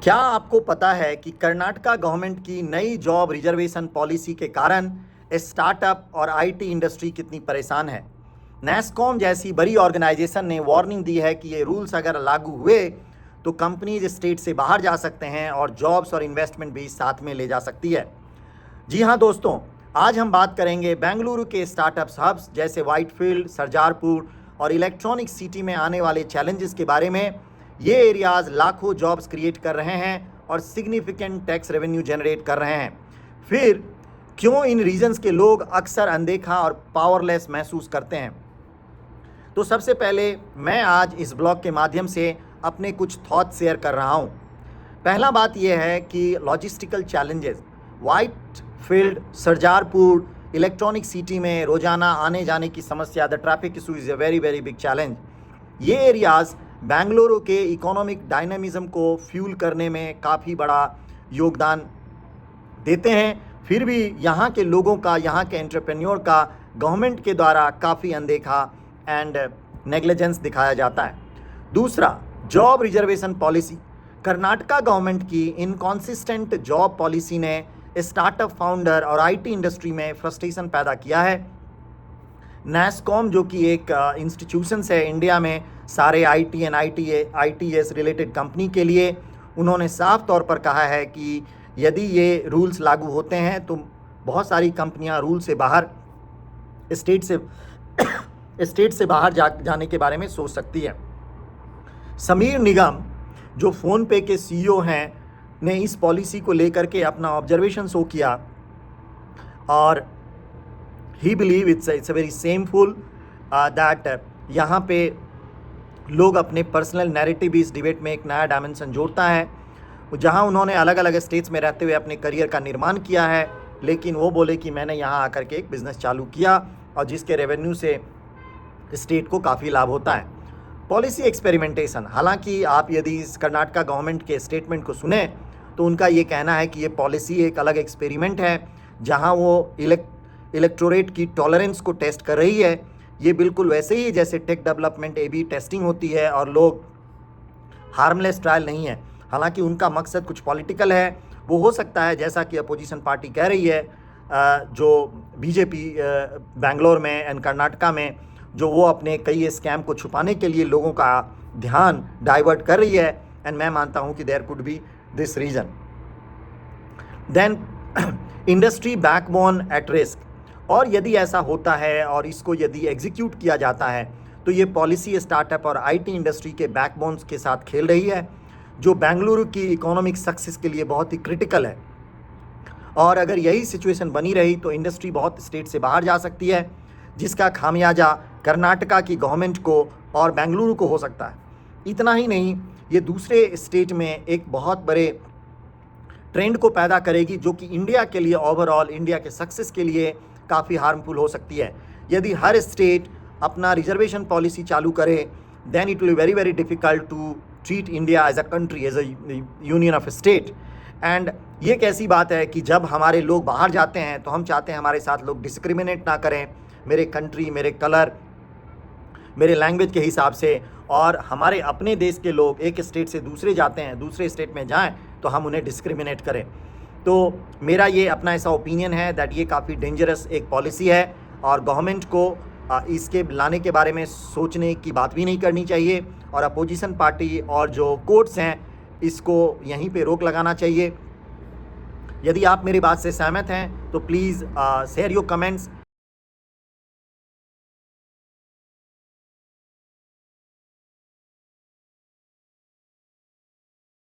क्या आपको पता है कि कर्नाटका गवर्नमेंट की नई जॉब रिजर्वेशन पॉलिसी के कारण स्टार्टअप और आईटी इंडस्ट्री कितनी परेशान है। नैस्कॉम जैसी बड़ी ऑर्गेनाइजेशन ने वार्निंग दी है कि ये रूल्स अगर लागू हुए तो कंपनीज स्टेट से बाहर जा सकते हैं और जॉब्स और इन्वेस्टमेंट भी साथ में ले जा सकती है। जी हाँ दोस्तों, आज हम बात करेंगे बेंगलुरु के स्टार्टअप्स हब्स जैसे व्हाइटफील्ड, सरजारपुर और इलेक्ट्रॉनिक सिटी में आने वाले चैलेंजेस के बारे में। ये एरियाज लाखों जॉब्स क्रिएट कर रहे हैं और सिग्निफिकेंट टैक्स रेवेन्यू जनरेट कर रहे हैं। फिर क्यों इन रीजन्स के लोग अक्सर अनदेखा और पावरलेस महसूस करते हैं। तो सबसे पहले मैं आज इस ब्लॉग के माध्यम से अपने कुछ थॉट्स शेयर कर रहा हूँ। पहला बात यह है कि logistical challenges, Whitefield, Sarjapur, Electronic City में रोजाना आने जाने की समस्या, the traffic issue is a very very big challenge. ये एरियाज़ बेंगलुरु के इकोनॉमिक डायनामिज्म को फ्यूल करने में काफ़ी बड़ा योगदान देते हैं। फिर भी यहाँ के लोगों का, यहाँ के एंटरप्रेन्योर का गवर्नमेंट के द्वारा काफ़ी अनदेखा एंड नेग्लिजेंस दिखाया जाता है। दूसरा, job reservation policy. Karnataka government की इनकॉन्सिस्टेंट जॉब पॉलिसी ने स्टार्टअप फाउंडर और आईटी इंडस्ट्री में फ्रस्ट्रेशन पैदा किया है। नैस्कॉम जो कि एक इंस्टीट्यूशंस है इंडिया में सारे IT and ITS related company के लिए, उन्होंने साफ तौर पर कहा है कि यदि ये रूल्स लागू होते हैं तो बहुत सारी कंपनियां रूल से बाहर, स्टेट से बाहर जाने के बारे में सोच सकती है। समीर निगम जो फ़ोनपे के सीईओ हैं ने इस पॉलिसी को लेकर के अपना ऑब्जर्वेशन शो किया और ही believe it's a very shameful that यहाँ पे लोग अपने पर्सनल नैरेटिव इस डिबेट में एक नया डायमेंशन जोड़ता है। जहाँ उन्होंने अलग अलग स्टेट्स में रहते हुए अपने करियर का निर्माण किया है, लेकिन वो बोले कि मैंने यहाँ आकर के एक बिज़नेस चालू किया और जिसके रेवेन्यू से स्टेट को काफ़ी लाभ होता है। पॉलिसी एक्सपेरिमेंटेशन, हालांकि आप यदि इस कर्नाटका गवर्नमेंट के स्टेटमेंट को सुने तो उनका ये कहना है कि ये पॉलिसी एक अलग एक्सपेरिमेंट है जहाँ वो इलेक्टोरेट की टॉलरेंस को टेस्ट कर रही है। ये बिल्कुल वैसे ही जैसे टेक डेवलपमेंट एबी टेस्टिंग होती है और लोग हार्मलेस ट्रायल नहीं है। हालांकि उनका मकसद कुछ पॉलिटिकल है। वो हो सकता है जैसा कि अपोजिशन पार्टी कह रही है, जो बीजेपी बेंगलोर में एंड कर्नाटका में, जो वो अपने कई स्कैम को छुपाने के लिए लोगों का ध्यान डाइवर्ट कर रही है। एंड मैं मानता हूँ कि there could be this reason. Then industry backbone at risk, और यदि ऐसा होता है और इसको यदि एग्जीक्यूट किया जाता है तो ये पॉलिसी स्टार्टअप और आईटी इंडस्ट्री के बैकबोन्स के साथ खेल रही है, जो बेंगलुरु की इकोनॉमिक सक्सेस के लिए बहुत ही क्रिटिकल है। और अगर यही सिचुएशन बनी रही तो इंडस्ट्री बहुत स्टेट से बाहर जा सकती है, जिसका खामियाजा कर्नाटका की गवर्नमेंट को और बेंगलुरु को हो सकता है। इतना ही नहीं, ये दूसरे स्टेट में एक बहुत बड़े ट्रेंड को पैदा करेगी जो कि इंडिया के लिए, ओवरऑल इंडिया के सक्सेस के लिए काफ़ी हार्मफुल हो सकती है। यदि हर स्टेट अपना रिजर्वेशन पॉलिसी चालू करे then it will very very difficult to treat India as a country, as a union of state. And ये कैसी बात है कि जब हमारे लोग बाहर जाते हैं तो हम चाहते हैं हमारे साथ लोग डिस्क्रिमिनेट ना करें मेरे कंट्री, मेरे कलर, मेरे लैंग्वेज के हिसाब से। और हमारे अपने देश के लोग एक स्टेट से दूसरे जाते हैं, दूसरे स्टेट में जाएं तो हम उन्हें डिस्क्रिमिनेट करें। तो मेरा ये अपना ऐसा ओपिनियन है दैट ये काफ़ी डेंजरस एक पॉलिसी है और गवर्नमेंट को इसके लाने के बारे में सोचने की बात भी नहीं करनी चाहिए। और अपोजिशन पार्टी और जो कोर्ट्स हैं इसको यहीं पे रोक लगाना चाहिए। यदि आप मेरी बात से सहमत हैं तो प्लीज़ शेयर योर कमेंट्स